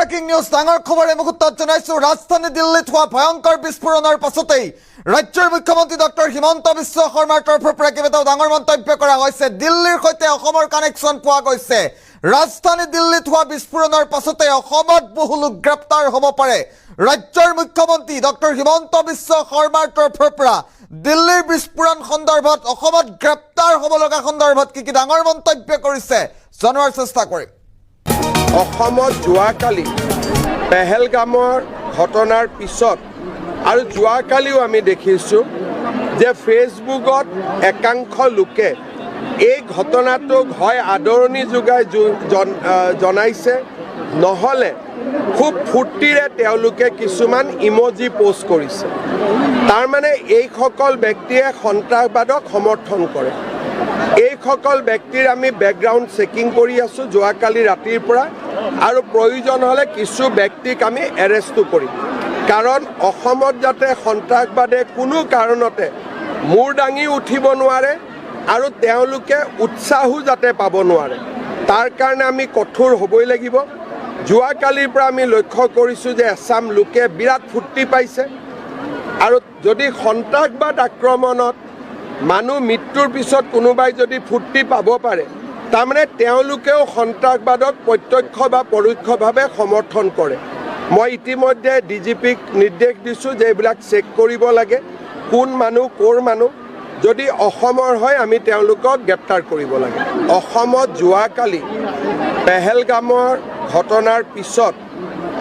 breaking news ডাঙৰ খবৰে মুহূৰ্তত জনাইছো ৰাজধানী দিল্লীত হোৱা ভয়ংকৰ বিস্ফোৰণৰ পাছতেই ৰাজ্যৰ মুখ্যমন্ত্ৰী ডক্টৰ হিমন্ত বিশ্ব শৰ্মাৰ তৰফৰ পৰা কেইবাটাও ডাঙৰ মন্তব্য কৰা হৈছে দিল্লীৰ সৈতে অসমৰ কানেকশ্যন পোৱা গৈছে ৰাজধানী দিল্লীত হোৱা বিস্ফোৰণৰ পাছতে অসমত বহু লোক গ্ৰেপ্তাৰ হ'ব পাৰে ৰাজ্যৰ মুখ্যমন্ত্ৰী ডক্টৰ হিমন্ত বিশ্ব শৰ্মাৰ তৰফৰ পৰা দিল্লীৰ বিস্ফোৰণ সন্দৰ্ভত অসমত গ্ৰেপ্তাৰ হ'ব লগা সন্দৰ্ভত কি ডাঙৰ মন্তব্য কৰিছে জনোৱাৰ চেষ্টা কৰিম অসমত যোৱাকালি পেহেলগামৰ ঘটনাৰ পিছত আৰু যোৱাকালিও আমি দেখিছোঁ যে ফেচবুকত একাংশ লোকে এই ঘটনাটোক হয় আদৰণি যোগাই জনাইছে নহ'লে খুব ফূৰ্তিৰে তেওঁলোকে কিছুমান ইমজি পোষ্ট কৰিছে তাৰমানে এইসকল ব্যক্তিয়ে সন্ত্ৰাসবাদক সমৰ্থন কৰে এইসকল ব্যক্তিৰ আমি বেকগ্ৰাউণ্ড চেকিং কৰি আছোঁ যোৱাকালি ৰাতিৰ পৰা আৰু প্ৰয়োজন হ'লে কিছু ব্যক্তিক আমি এৰেষ্টো কৰিম কাৰণ অসমত যাতে সন্ত্ৰাসবাদে কোনো কাৰণতে মূৰ দাঙি উঠিব নোৱাৰে আৰু তেওঁলোকে উৎসাহো যাতে পাব নোৱাৰে তাৰ কাৰণে আমি কঠোৰ হ'বই লাগিব যোৱাকালিৰ পৰা আমি লক্ষ্য কৰিছোঁ যে এছাম লোকে বিৰাট ফূৰ্তি পাইছে আৰু যদি সন্ত্ৰাসবাদ আক্ৰমণত মানুহ মৃত্যুৰ পিছত কোনোবাই যদি ফূৰ্তি পাব পাৰে তাৰমানে তেওঁলোকেও সন্ত্ৰাসবাদক প্ৰত্যক্ষ বা পৰোক্ষভাৱে সমৰ্থন কৰে মই ইতিমধ্যে ডিজিপিক নিৰ্দেশ দিছোঁ যে এইবিলাক চেক কৰিব লাগে কোন মানুহ ক'ৰ মানুহ যদি অসমৰ হয় আমি তেওঁলোকক গ্ৰেপ্তাৰ কৰিব লাগে অসমত যোৱাকালি পেহেলগামৰ ঘটনাৰ পিছত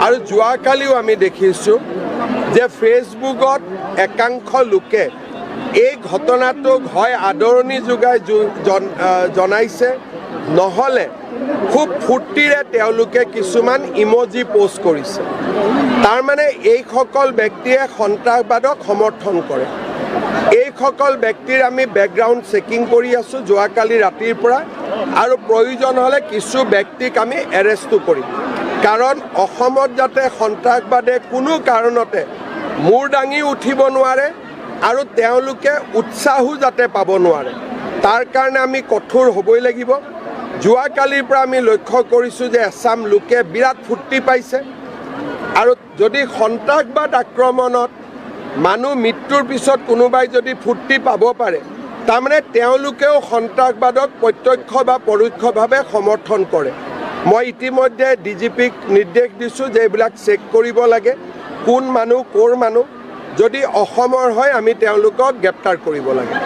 আৰু যোৱাকালিও আমি দেখিছোঁ যে ফেচবুকত একাংশ লোকে এই ঘটনাটোক হয় আদৰণি যোগাই জনাইছে নহ'লে খুব ফূৰ্তিৰে তেওঁলোকে কিছুমান ইমজি পোষ্ট কৰিছে তাৰমানে এইসকল ব্যক্তিয়ে সন্ত্ৰাসবাদক সমৰ্থন কৰে এইসকল ব্যক্তিৰ আমি বেকগ্ৰাউণ্ড চেকিং কৰি আছোঁ যোৱাকালি ৰাতিৰ পৰা আৰু প্ৰয়োজন হ'লে কিছু ব্যক্তিক আমি এৰেষ্টো কৰিম কাৰণ অসমত যাতে সন্ত্ৰাসবাদে কোনো কাৰণতে মূৰ দাঙি উঠিব নোৱাৰে আৰু তেওঁলোকে উৎসাহো যাতে পাব নোৱাৰে তাৰ কাৰণে আমি কঠোৰ হ'বই লাগিব যোৱাকালিৰ পৰা আমি লক্ষ্য কৰিছোঁ যে এছাম লোকে বিৰাট ফূৰ্তি পাইছে আৰু যদি সন্ত্ৰাসবাদ আক্ৰমণত মানুহ মৃত্যুৰ পিছত কোনোবাই যদি ফূৰ্তি পাব পাৰে তাৰমানে তেওঁলোকেও সন্ত্ৰাসবাদক প্ৰত্যক্ষ বা পৰোক্ষভাৱে সমৰ্থন কৰে মই ইতিমধ্যে ডিজিপিক নিৰ্দেশ দিছোঁ যে এইবিলাক চেক কৰিব লাগে কোন মানুহ ক'ৰ মানুহ যদি অসমৰ হয় আমি তেওঁলোকক গ্ৰেপ্তাৰ কৰিব লাগে